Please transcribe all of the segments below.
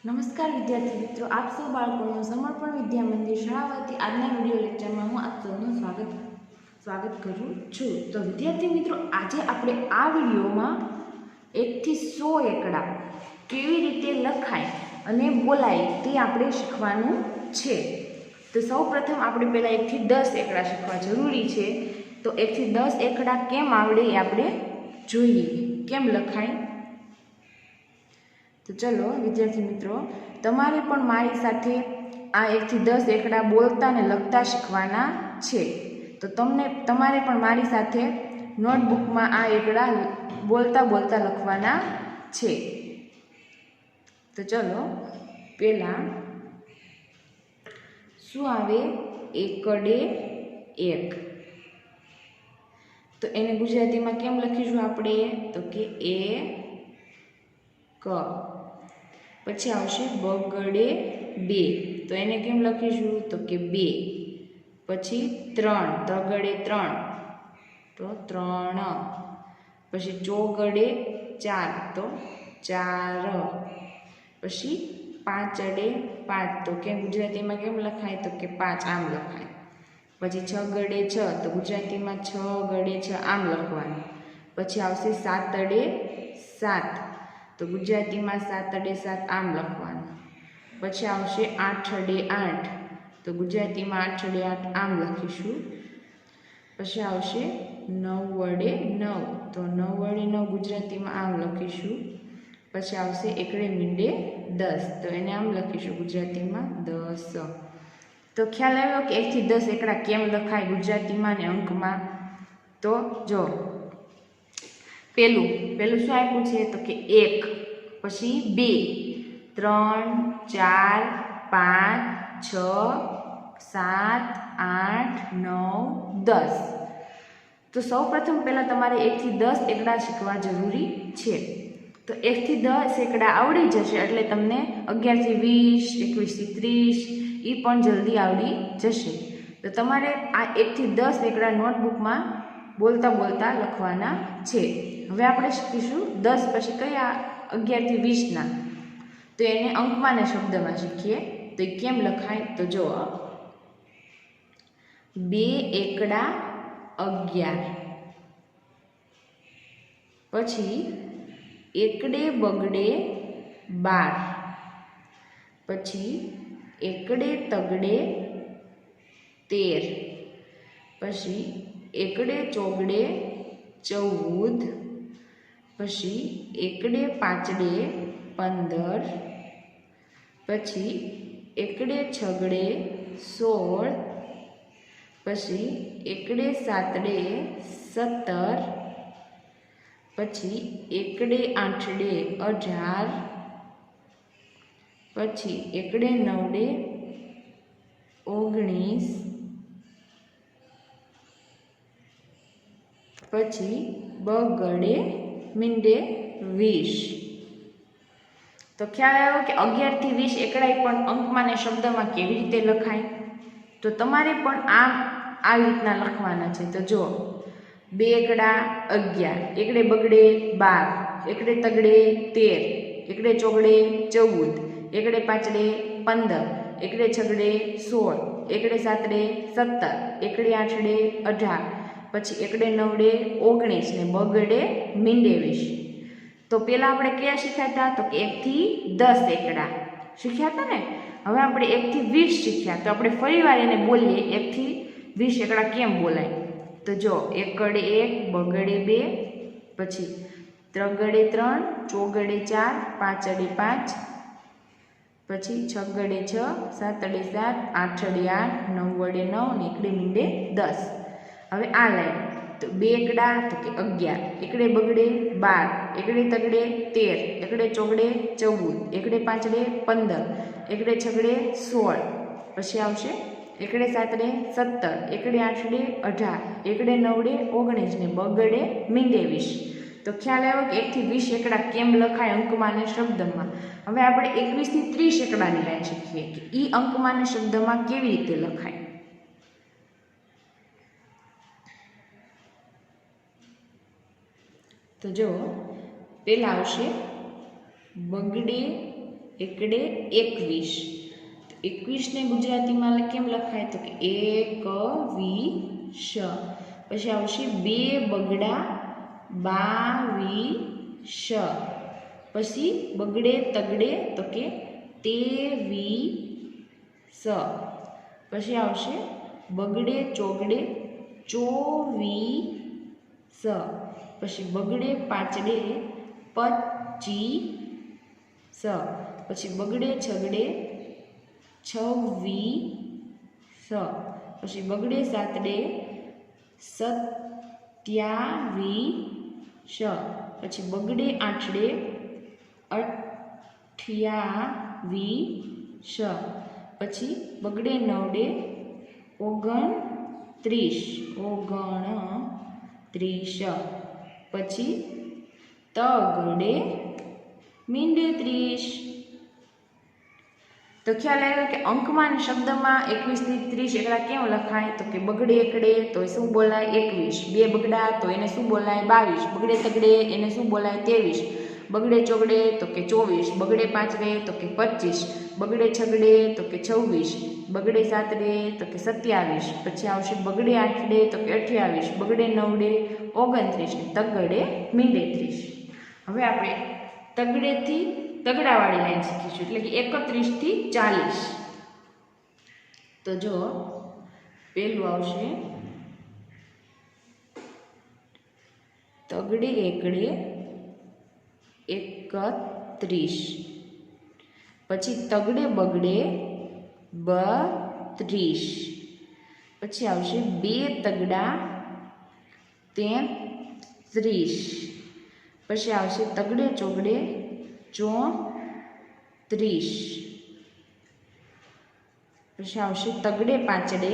નમસ્કાર વિદ્યાર્થી મિત્રો, આપ સૌ બાળકોનું સમર્પણ વિદ્યા મંદિર શાળા વતી આજના વિડીયો લેક્ચરમાં હું આપ સૌનું સ્વાગત કરું છું। તો વિદ્યાર્થી મિત્રો, આજે આપણે આ વિડીયોમાં 1 થી 100 એકડા કેવી રીતે લખાય અને બોલાય તે આપણે શીખવાનું છે। તો સૌપ્રથમ આપણે પહેલાં 1 થી 10 એકડા શીખવા જરૂરી છે। તો 1 થી 10 એકડા કેમ આવડે એ આપણે જોઈએ, કેમ લખાય। તો ચલો વિદ્યાર્થી મિત્રો, તમારે પણ મારી સાથે આ 1 થી 10 એકડા બોલતા અને લખતા શીખવાના છે। તો તમારે પણ મારી સાથે નોટબુકમાં આ એકડા બોલતા લખવાના છે। તો ચલો, પહેલાં શું આવે? એકડે એક। તો એને ગુજરાતીમાં કેમ લખીશું આપણે? તો કે એક। પછી આવશે બગડે બે। તો એને કેમ લખીશું? તો કે બે। પછી 3, તગડે 3, તો 3। પછી ચોગડે 4, તો 4। પછી પાંચડે 5, તો કે ગુજરાતીમાં કેમ લખાય? તો કે 5 આમ લખાય। પછી છગડે 6, તો ગુજરાતીમાં 6 ગડે 6 આમ લખવાનું। પછી આવશે સાતડે 7, તો ગુજરાતીમાં 7 7 આમ લખવાનું। પછી આવશે આઠડે 8, તો ગુજરાતીમાં 8 8 આમ લખીશું। પછી આવશે 9 વડે 9, તો 9 વડે 9 ગુજરાતીમાં આમ લખીશું। પછી આવશે એકડે મીંડે 10, તો એને આમ લખીશું ગુજરાતીમાં 10। તો ખ્યાલ આવ્યો કે 1 થી 10 એકડા કેમ લખાય ગુજરાતીમાં અને અંકમાં? તો જો પહેલું શું આપ્યું છે? તો કે 1, પછી 2, 3, 4, 5, 6, 7, 8, 9, 10। તો સૌપ્રથમ પહેલાં તમારે 1 થી 10 એકડા શીખવા જરૂરી છે। તો 1 થી 10 એકડા આવડી જશે એટલે તમને 11 થી 20, 21 થી 30 એ પણ જલ્દી આવડી જશે। તો તમારે આ 1 થી 10 એકડા નોટબુકમાં બોલતા લખવાના છે। હવે આપણે શીખીશું 10 પછી કયા 11 થી 20ના। તો એને અંકમાં ને શબ્દમાં શીખીએ। તો એ કેમ લખાય? તો જો 2 એકડા 11, પછી એકડે બગડે 12, પછી એકડે તગડે 13, પછી એકડે ચોગડે 14, પછી એકડે પાંચડે 15, પછી એકડે છગડે 16, પછી એકડે સાતડે 17, પછી એકડે આઠડે 18, પછી એકડે નવડે 19, પછી બગડે મીંડે 20। તો ખ્યાલ આવ્યો કે 11 થી 20 એકડાય પણ અંકમાં ને શબ્દમાં કેવી રીતે લખાય? તો તમારે પણ આ રીતના લખવાના છે। તો જો 2 એકડા 11, એકડે બગડે 12, એકડે તગડે 13, એકડે ચોગડે 14, એકડે પાંચડે 15, એકડે છગડે 16, એકડે સાતડે 17, એકડે આઠડે 18, પછી એકડે નવડે 19 ને બગડે મીંડે 20। તો પહેલાં આપણે કયા શીખ્યા હતા? તો કે 1 થી 10 એકડા શીખ્યા હતા ને। હવે આપણે 1 થી 20 શીખ્યા। તો આપણે ફરીવાર એને બોલીએ 1 થી 20 એકડા કેમ બોલાય? તો જો એકડે 1, બગડે 2, પછી ત્રગડે 3, ચોગડે 4, પાંચડે 5, પછી છગડે 6, સાતડે 7, આઠડે 8, 9 વડે 9 ને એકડે મીંડે 10। હવે આ લાઈન તો 2 એકડા તો કે 11, એકડે બગડે 12, એકડે તગડે 13, એકડે ચોગડે 14, એકડે પાંચડે 15, એકડે છગડે 16, પછી આવશે એકડે સાતડે 17, એકડે આઠડે 18, એકડે નવડે 19 ને બગડે મીંડે 20। તો ખ્યાલ આવ્યો કે 1 થી 20 એકડા કેમ લખાય અંકમાં અને શબ્દમાં। હવે આપણે 21 થી 30 એકડાની લાઈન શીખીએ કે એ અંકમાં અને શબ્દમાં કેવી રીતે લખાય। તો જો પહેલાં આવશે બગડે એકડે 21. 21 ને ગુજરાતીમાં કેમ લખાય તો કે એકવીસ. પછી આવશે 2 બગડા 22. પછી બગડે તગડે તો કે 23. પછી આવશે બગડે ચોગડે 24. પછી બગડે પાંચડે 25. પછી બગડે છગડે 26. પછી બગડે સાતડે 27. પછી બગડે આઠડે 28. પછી બગડે નવડે 29. પછી તગડે મીંડે 30. તો ખ્યાલ આવ્યો કે અંકમાં અને શબ્દમાં 21 થી 30 એકડા કેમ લખાય તો કે બગડે એકડે તો શું બોલાય 21, 2 બગડા તો એને શું બોલાય 22, બગડે તગડે એને શું બોલાય 23, બગડે ચોગડે તો કે 24, બગડે પાંચડે તો કે 25, બગડે છગડે તો કે 26, બગડે સાતડે તો કે 27, પછી આવશે બગડે આઠડે તો કે 28, બગડે નવડે 29 ને તગડે મીંડે 30. હવે આપણે તગડેથી તગડાવાળી લાઈન શીખીશું એટલે કે 31 થી 40. તો જો પેલું આવશે તગડે એકડે 31, પછી તગડે બગડે 32, પછી આવશે 2 તગડા 33, પછી આવશે તગડે ચોગડે 34, પછી આવશે તગડે પાંચડે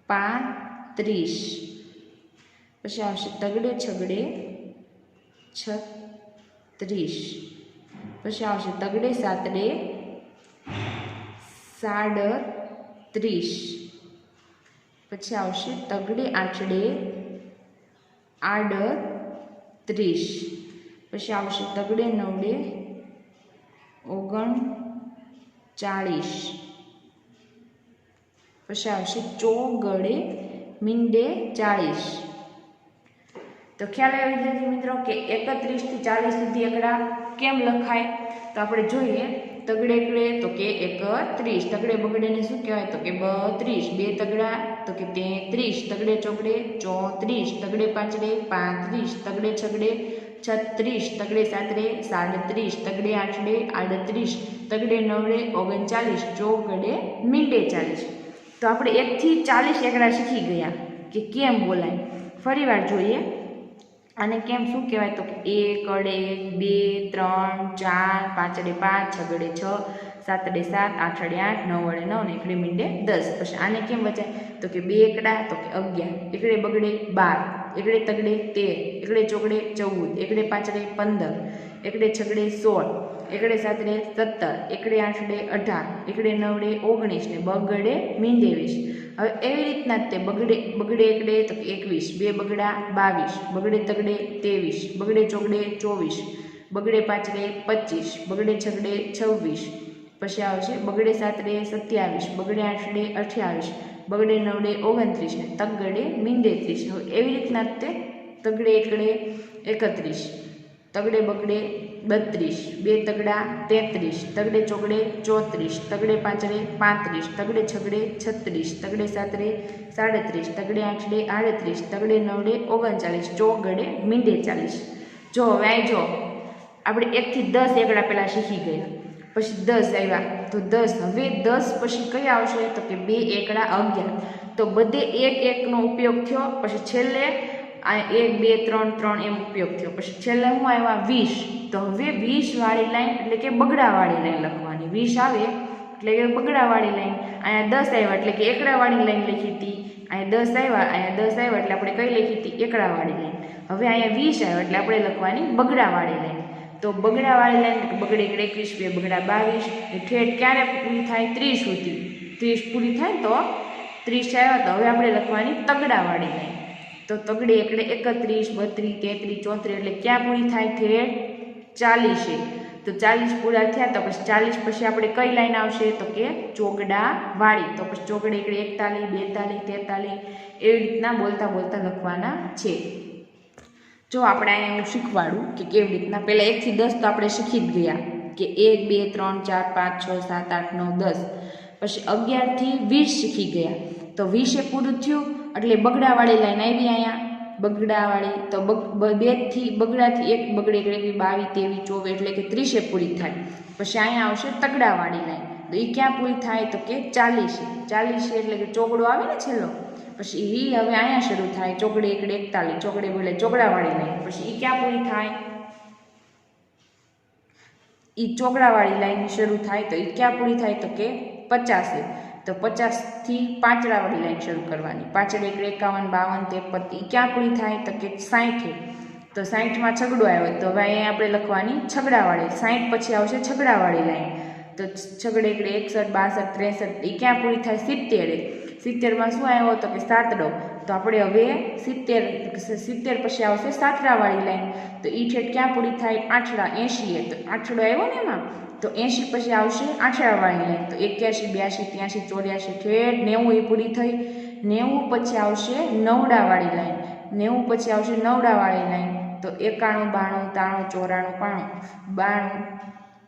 35, પછી આવશે તગડે છગડે 36, પછી આવશે તગડે સાતડે 37, પછી આવશે તગડે આઠડે 38, પછી આવશે તગડે નવડે 39, પછી આવશે ચોગડે મીંડે 40. તો ખ્યાલ આવ્યો વિદ્યાર્થી મિત્રો કે 31 થી 40 સુધી એકડા કેમ લખાય તો આપણે જોઈએ તગડે એકડે તો કે 31, તગડે બગડેને શું કહેવાય તો કે 32, 2 તગડા તો કે 33, તગડે ચોગડે 34, તગડે પાંચડે 35, તગડે છગડે 36, તગડે સાતડે 37, તગડે આઠડે 38, તગડે નવડે 39, ચોગડે મીંડે 40. તો આપણે 1 થી 40 એકડા શીખી ગયા કે કેમ બોલાય. ફરીવાર જોઈએ આને કેમ શું કહેવાય તો કે 1 અડે 1, 2, 3, 4, પાંચડે 5, છગડે 6, સાતડે 7, આઠડે 8, 9 અડે 9 ને એકડે મીંડે 10. પછી આને કેમ વચાય તો કે 2 એકડા તો કે 11, એકડે બગડે 12, એકડે તગડે 13, એકડે ચોગડે 14, એકડે પાંચડે 15, એકડે છગડે 16, એકડે સાતડે 17, એકડે આઠડે 18, એકડે નવડે 19 ને બગડે મીંડે 20. હવે એવી રીતના તે બગડે એકડે તો 21, 2 બગડા 22, બગડે તગડે 23, બગડે ચોગડે 24, બગડે પાંચડે 25, બગડે છગડે 26, પછી આવશે બગડે સાતડે 27, બગડે આઠડે 28, બગડે નવડે 29 ને તગડે મીંડે 30. હવે એવી રીતના તે તગડે એકડે 31, તગડે બગડે 32, 2 તગડા 33, તગડે ચોગડે 34, તગડે પાંચડે 35, તગડે છગડે 36, તગડે સાતડે 37, તગડે આઠડે 38, તગડે નવડે 39, ચોગડે મીંડે 40. જો હવે આ જો આપણે 1 થી 10 એકડા પહેલાં શીખી ગયા, પછી 10 આવ્યા તો 10, હવે 10 પછી કયા આવશે તો કે 2 એકડા 11. તો બધે 1 1નો ઉપયોગ થયો, પછી છેલ્લે આ 1 2 3 3 એમ ઉપયોગ થયો, પછી છેલ્લે હું આવ્યા 20. તો હવે 20 વાળી લાઈન એટલે કે બગડાવાળી લાઈન લખવાની. 20 આવે એટલે કે બગડાવાળી લાઈન, અહીંયા 10 આવ્યા એટલે કે એકડાવાળી લાઈન લખી હતી, અહીંયા 10 આવ્યા એટલે આપણે કઈ લખી હતી એકડાવાળી લાઈન. હવે અહીંયા 20 આવ્યા એટલે આપણે લખવાની બગડાવાળી લાઈન. તો બગડાવાળી લાઈન બગડે 21, 2 બગડા 22, એ ઠેઠ ક્યારે પૂરી થાય 30 સુધી. 30 પૂરી થાય તો 30 આવ્યા તો હવે આપણે લખવાની તગડાવાળી લાઈન. તો તગડે એકડે 31, 32, 33, 34 એટલે ક્યાં પૂરી થાય ઠેઠ 40. તો 40 પૂરા થયા તો પછી 40 પછી આપણે કઈ લાઈન આવશે તો કે ચોગડાવાળી. તો પછી ચોગડે 41, 42, 43 એવી રીતના બોલતા બોલતા લખવાના છે. જો આપણે અહીંયા હું શીખવાડું કે કેવી રીતના, પહેલાં 1 થી 10 તો આપણે શીખી જ ગયા કે 1 2 3 4 5 6 7 8 9 10. પછી 11 થી 20 શીખી ગયા. તો 20 પૂરું થયું એટલે બગડાવાળી લાઈન આવી અહીંયા, બગડાવાળી. તો 2 થી બગડાથી 1 બગડે 22 23 24 એટલે કે 30 પૂરી થાય. પછી અહીંયા આવશે તગડાવાળી લાઈન. તો એ ક્યાં પૂરી થાય તો કે 40. 40 એટલે કે ચોગડો આવે ને છેલ્લો. પછી એ હવે અહીંયા શરૂ થાય, ચોગડે 41, ચોગડે બોલે ચોગડાવાળી લાઈન. પછી એ ક્યાં પૂરી થાય, એ ચોગડાવાળી લાઈન શરૂ થાય. તો એ ક્યાં પૂરી થાય તો કે 50. તો 50 થી પાંચડાવાળી લાઈન શરૂ કરવાની. પાંચડે 51, 52, 53 એ ક્યાં પૂરી થાય તો કે 60. તો 60માં છગડો આવ્યો તો હવે અહીંયા આપણે લખવાની છગડાવાળી. 60 પછી આવશે છગડાવાળી લાઈન. તો છગડે 61, 62, 63 એ ક્યાં પૂરી થાય 70. 70માં શું આવ્યો તો કે સાતડો. તો આપણે હવે 70 પછી આવશે સાતડાવાળી લાઈન. તો એ ઠેઠ ક્યાં પૂરી થાય આઠડા 80. તો આઠડો આવ્યો ને એમાં, તો 80 પછી આવશે આઠડાવાળી લાઈન. તો 81, 82, 83, 84 ઠેઠ 90 એ પૂરી થઈ. 90 પછી આવશે નવડાવાળી લાઈન. 90 પછી આવશે નવડાવાળી લાઈન. તો 91, 92, 93, 54,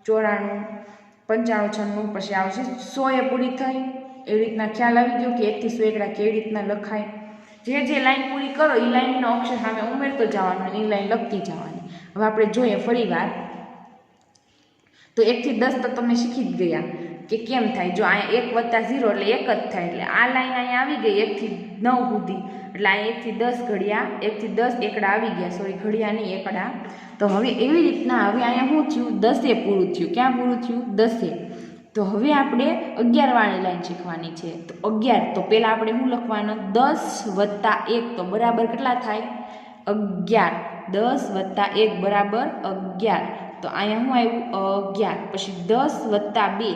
95, 96 પછી આવશે 100 એ પૂરી થઈ. એવી રીતના ખ્યાલ આવી ગયો કે 1 થી 100 એકડા કેવી રીતના લખાય. જે લાઈન પૂરી કરો એ લાઈનનો અક્ષર સામે ઉમેરતો જવાનો, એ લાઈન લખતી જવાની. હવે આપણે જોઈએ ફરી વાર. તો 1 થી 10 તો તમે શીખી જ ગયા કે કેમ થાય. જો અહીંયા 1 + 0 એટલે 1 જ થાય. એટલે આ લાઈન અહીંયા આવી ગઈ 1 થી 9 સુધી. એટલે અહીંયા 1 થી 10 ઘડિયા, 1 થી 10 એકડા આવી ગયા. સોરી, ઘડિયા નહીં એકડા. તો હવે એવી રીતના હવે અહીંયા શું થયું 10 પૂરું થયું. ક્યાં પૂરું થયું 10. તો હવે આપણે 11 વાળી લાઈન શીખવાની છે. તો 11 તો પહેલાં આપણે શું લખવાનું 10 + 1 તો બરાબર કેટલા થાય 11. 10 + 1 બરાબર 11. તો અહીંયા શું આવ્યું 11. પછી 10 + 2,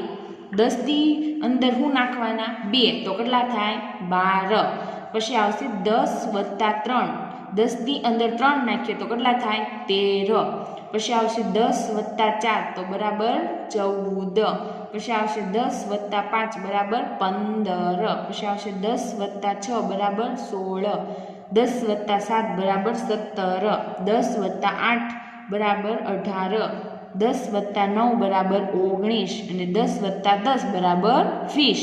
10 ની અંદર શું નાખવાના 2 તો કેટલા થાય 12. પછી આવશે 10 + 3, 10 ની અંદર 3 નાખીએ તો કેટલા થાય 13. પછી આવશે 10 + 4 તો બરાબર 14. પછી આવશે 10 + 5 બરાબર 15. પછી આવશે 10 + 6 બરાબર 16. 10 + 7 બરાબર 17. 10 + 8 બરાબર 18. 10 + 9 બરાબર 19 અને 10 + 10 બરાબર 20.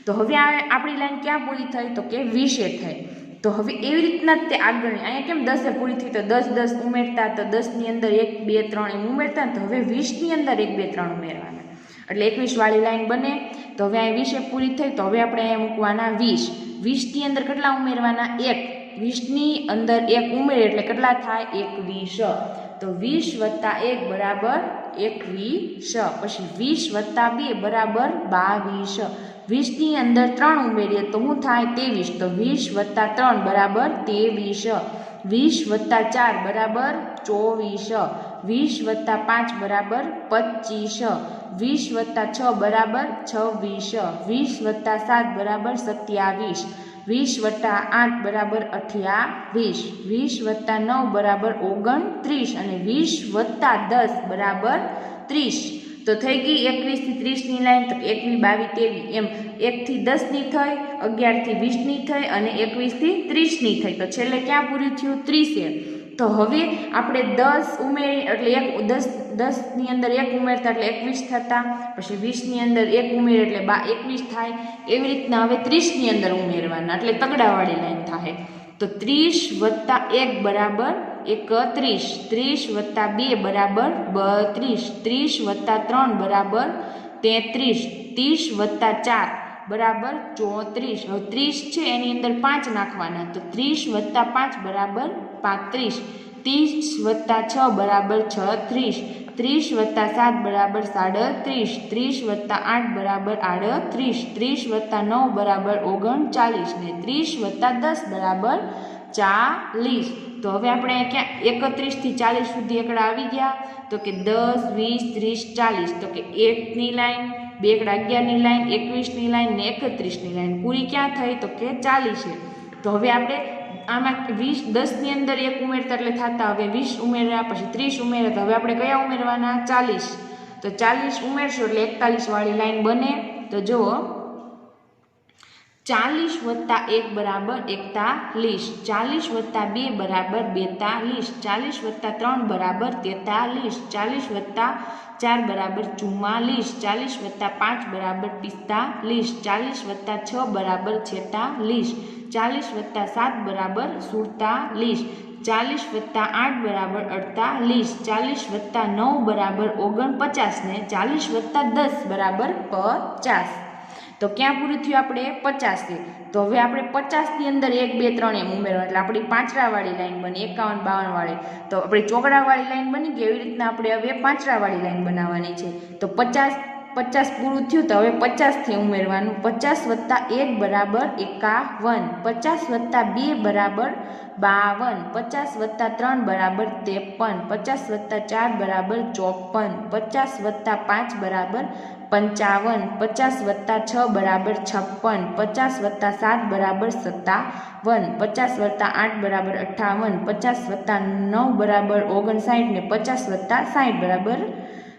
તો હવે આપણી લાઈન ક્યાં પૂરી થઈ તો કે 20 થઈ. તો હવે એવી રીતના જ તે આગળ અહીંયા કેમ 10 પૂરી થઈ તો 10 10 ઉમેરતા, તો 10 ની અંદર 1 2 3 એમ ઉમેરતા. તો હવે 20 ની અંદર 1 2 3 ઉમેરવાના એટલે 21 વાળી લાઈન બને. તો હવે અહીં 20 પૂરી થઈ તો હવે આપણે અહીંયા મૂકવાના 20. 20 ની અંદર કેટલા ઉમેરવાના 1. 20 ની અંદર 1 ઉમેરે એટલે કેટલા થાય 21. તો 20 + 1 બરાબર 21. પછી 20 + 2 બરાબર 22. 20 ની અંદર 3 ઉમેરીએ તો શું થાય 23. તો 20 + 3 બરાબર 23. 20 + 4 બરાબર 24. 20 + 5 બરાબર 25. 20 + 6 બરાબર 26. 20 + 7 બરાબર 27. 20 + 8 બરાબર 28. 20 + 9 બરાબર 29 અને 20 + 10 બરાબર 30. તો થઈ ગઈ 21 થી 30 ની લાઈન. તો 21 22 23 એમ 1 થી 10 ની થઈ, 11 થી 20 ની થઈ અને 21 થી 30 ની થઈ. તો છેલ્લે ક્યાં પૂરું થયું 30. તો હવે આપણે 10 ઉમેરી એટલે 10 ની અંદર 1 ઉમેરતા એટલે 21 થતા. પછી 20 ની અંદર 1 ઉમેર એટલે 21 થાય. એવી રીતના હવે 30 ની અંદર ઉમેરવાના એટલે તગડાવાળી લાઈન થાય. તો 30 + 1 બરાબર 31. 30 + 2 બરાબર 32. 30 + 3 બરાબર 33. 30 + 4 બરાબર 34. હવે 30 છે એની અંદર 5 નાખવાના. તો 30 + 5 બરાબર 35. 30 + 6 બરાબર 36. 30 + 7 બરાબર 37. 30 + 8 બરાબર 38. 30 + 9 બરાબર 39 ને 30 + 10 બરાબર 40. તો હવે આપણે ક્યાં 31 થી 40 સુધી એકડા આવી ગયા. તો કે 10 20 30 40. તો કે 1 ની લાઈન, 2 એકડા 11 ની લાઈન, 21 ની લાઈન ને 31 ની લાઈન પૂરી ક્યાં થઈ તો કે 40. તો હવે આપણે આમાં 10 ની અંદર 1 ઉમેરતા એટલે થતા હવે 20 ઉમેર્યા, પછી 30 ઉમેર્યા. તો હવે આપણે કયા ઉમેરવાના 40. તો 40 ઉમેરશો એટલે 41 વાળી લાઈન બને. તો જુઓ 40 + 1 બરાબર 41, 40 + 2 બરાબર 42, 40 + 3 બરાબર 43, 40 + 4 બરાબર 44, 40 + 5 બરાબર 45, 40 + 6 બરાબર 46, 40 + 7 બરાબર 47, 40 + 8 બરાબર 48, 40 + 9 બરાબર 49 ને 40 + 10 બરાબર 50. તો ક્યાં પૂરું થયું આપણે 50થી. તો હવે આપણે 50ની અંદર 1 2 3 એમ ઉમેરવાનું એટલે આપણી પાંચડાવાળી લાઈન બની 51 52 વાળી. તો આપણી ચોકડાવાળી લાઈન બની ગઈ. એવી રીતના આપણે હવે પાંચડાવાળી લાઈન બનાવવાની છે. તો 50 પૂરું થયું તો હવે 50થી ઉમેરવાનું. 50 + 1 બરાબર 51, 50 + 2 બરાબર 52, 50 + 3 બરાબર 53, 50 + 4 બરાબર 54, 50 + 5 બરાબર 55, 50 + 6 બરાબર 56, 50 + 7 બરાબર 57, 50 + 8 બરાબર 58, 50 + 9 બરાબર 59 ને 50 + 60 બરાબર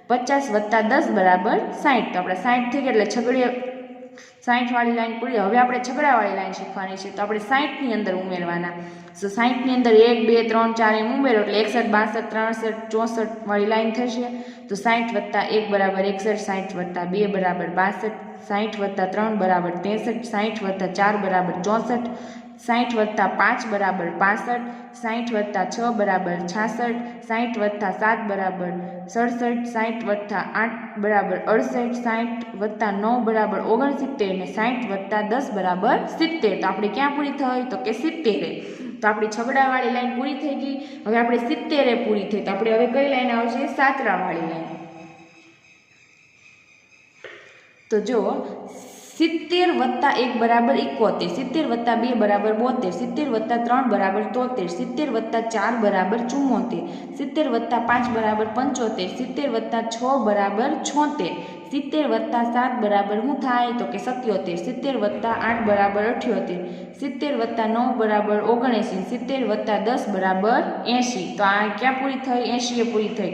50 + 10 બરાબર 60. તો આપણે 60 થઈ ગયા એટલે છગડીએ 60 વાળી લાઈન પૂરી. હવે આપણે છગડાવાળી લાઈન શીખવાની છે. તો આપણે 60ની અંદર ઉમેરવાના. તો 60ની અંદર 1 2 3 4 એમ ઉમેરો એટલે 61 62 63 64 વાળી લાઈન થશે. તો 60 + 1 બરાબર 61, 60 + 2 બરાબર 62, 60 + 3 બરાબર 63, 60 + 4 બરાબર 64, 60 + 5 બરાબર 65, 60 + 6 બરાબર 66, 60 + 7 બરાબર 67, 60 + 8 બરાબર 68, 60 + 9 બરાબર 69 ને 60 + 10 બરાબર 70. તો આપણે ક્યાં પૂરી થઈ? તો કે 70. તો આપણી છગડાવાળી લાઈન પૂરી થઈ ગઈ. હવે આપણે 70 પૂરી થઈ. તો આપણે હવે કઈ લાઈન આવશે? સાતરાવાળી લાઈન. તો જો 70 + 1 બરાબર 71, 70 + 2 બરાબર 72, 70 + 3 બરાબર 73, 70 + 4 બરાબર 74, 70 + 5 બરાબર 75, 70 + 6 બરાબર 76, 70 + 7 બરાબર શું થાય? તો કે 77, 70 + 8 બરાબર 78, 70 + 9 બરાબર 79, 70 + 10 બરાબર 80. તો આ ક્યાં પૂરી થઈ? 80 પૂરી થઈ.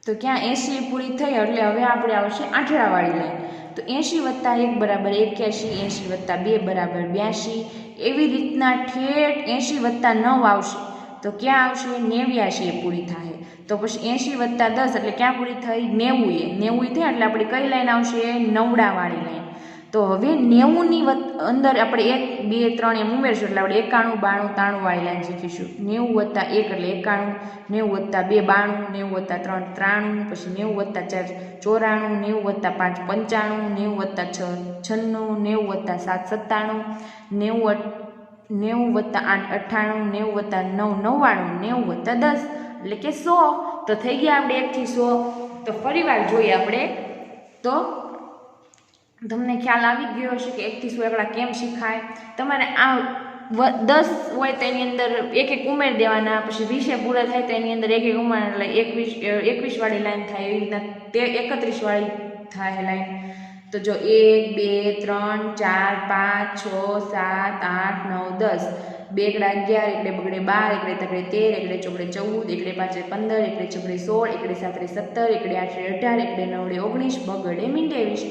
તો ક્યાં 80 પૂરી થઈ એટલે હવે આપણે આવશે આઠડાવાળી લાઈન. તો 80 + 1 બરાબર 81, 80 + 2 બરાબર 82. એવી રીતના ઠેઠ 80 + 9 આવશે. તો ક્યાં આવશે? 89 પૂરી થાય. તો પછી 80 + 10 એટલે ક્યાં પૂરી થઈ? 90 થઈ એટલે આપણી કઈ લાઈન આવશે? નવડાવાળી લાઈન. તો હવે 90ની અંદર આપણે 1 2 3 એમ ઉમેરશું એટલે આપણે 91 92 93 વાળી લાઈન શીખીશું. 90 + 1 એટલે 91, 90 + 2 92, 90 + 3 93, પછી 90 + 4 94, 90 + 5 95, 90 + 6 96, 90 + 7 97, 90 + 8 98, 90 + 9 99, 90 + 10 એટલે કે 100. તો થઈ ગયા આપણે 1 થી 100. તો ફરીવાર જોઈએ આપણે. તો તમને ખ્યાલ આવી ગયો હશે કે 1 થી 100 એકડા કેમ શીખાય. તમારે આ 10 હોય તો એની અંદર એક એક ઉમેરી દેવાના. પછી 20 પૂરા થાય તો એની અંદર એક એક ઉમેરવાના એટલે 21 વાળી લાઈન થાય. એવી રીતના 31 વાળી થાય લાઈન. તો જો 1 2 3 4 5 6 7 8 9 10. 2 એકડા 11, એકડે બગડે 12, એકડે તગડે 13, એકડે ચોકડે 14, એકડે પાંચડે 15, એકડે છગડે 16, એકડે સાતડે 17, એકડે આઠડે 18, એકડે નવડે 19, બગડે મીંડે 20,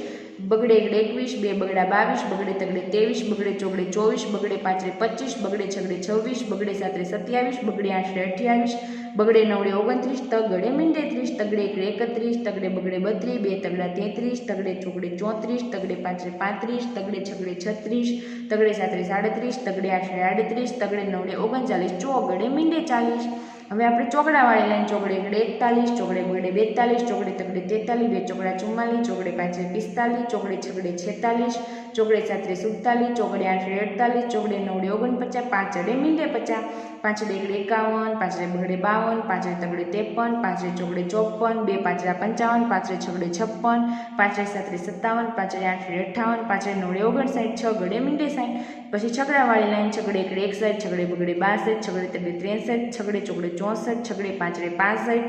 બગડે એકડે 21, 2 બગડા 22, બગડે તગડે 23, બગડે ચોકડે 24, બગડે પાંચડે 25, બગડે છગડે 26, બગડે સાતડે 27, બગડે આઠડે 28, બગડે નવડે 29, તગડે મીંડે 30, તગડે એકડે 31, તગડે બગડે 32, 2 તગડા 33, તગડે ચોકડે 34, તગડે પાંચડે 35, તગડે છગડે 36, તગડે સાતડે 37, તગડે આઠડે 38, તગડે નવડે 39, ચોગડે મીંડે 40. હવે આપણે ચોકડાવાળી લાઈન. ચોકડે એકડે 41, ચોકડે બગડે 42, ચોકડે તગડે 43, 2 ચોકડા 44, ચોકડે પાંચડે 45, ચોકડે છગડે 46, ચોકડે સાતડે 47, ચોકડે આઠડે 48, ચોકડે નવડે 49, પાંચડે મીંડે 50, પાંચડે એકડે 51, પાંચડે બગડે 52, પાંચડે તગડે 53, પાંચડે ચોકડે 54, 2 પાંચડા 55, પાંચડે છગડે 56, પાંચડે સાતડે 57, પાંચડે આઠડે 58, પાંચડે નવડે 59, છગડે મીંડે 60. પછી છગડાવાળી લાઈન. છગડે એકડે 61, છગડે બગડે 62, છગડે તગડે 63, છગડે ચોકડે 64, છગડે પાંચડે 65,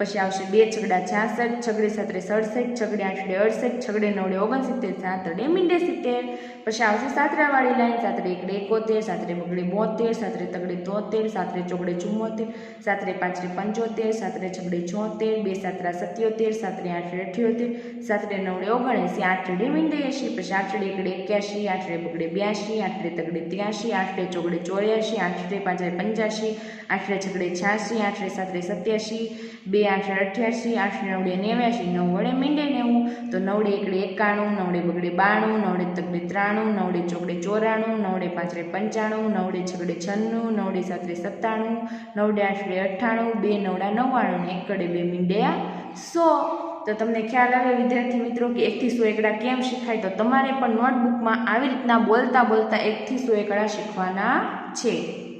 પછી આવશે 2 છગડા 66, છગડે 7 67, છગડે 8 68, છગડે 9 69, 7 મીંડે 70. પછી આવશે સાતરાવાળી લાઈન, 7 1 71, 7 બગડે 72, 7 તગડે 73, 7 ચોગડે 74, 7 5 75, 7 છગડે 76, 2 7 77, 7 8 78, 7 9 79, 8 મીંડે 80. પછી 8 1 81, 8 બગડે 82, 8 તગડે 83, 8 ચોગડે 84, 8 5 85, 8 છગડે 86, 8 7 87, 2 8 88, 8 9 89, 9 વડે મીંડે 90. તો 9 1 91, 9 બગડે 92, 9 તગડે 93, 9 ચોગડે 94, 9 5 95, 9 છગડે 96, 9 7 97, 9 8 98, 2 9 99 ને 1 કડે 2 મીંડે 100. તો તમને ખ્યાલ આવે વિદ્યાર્થી મિત્રો કે 1 થી 100 એકડા કેમ શીખાય? તો તમારે પણ નોટબુકમાં આવી રીતના બોલતા 1 થી 100 એકડા શીખવાના છે.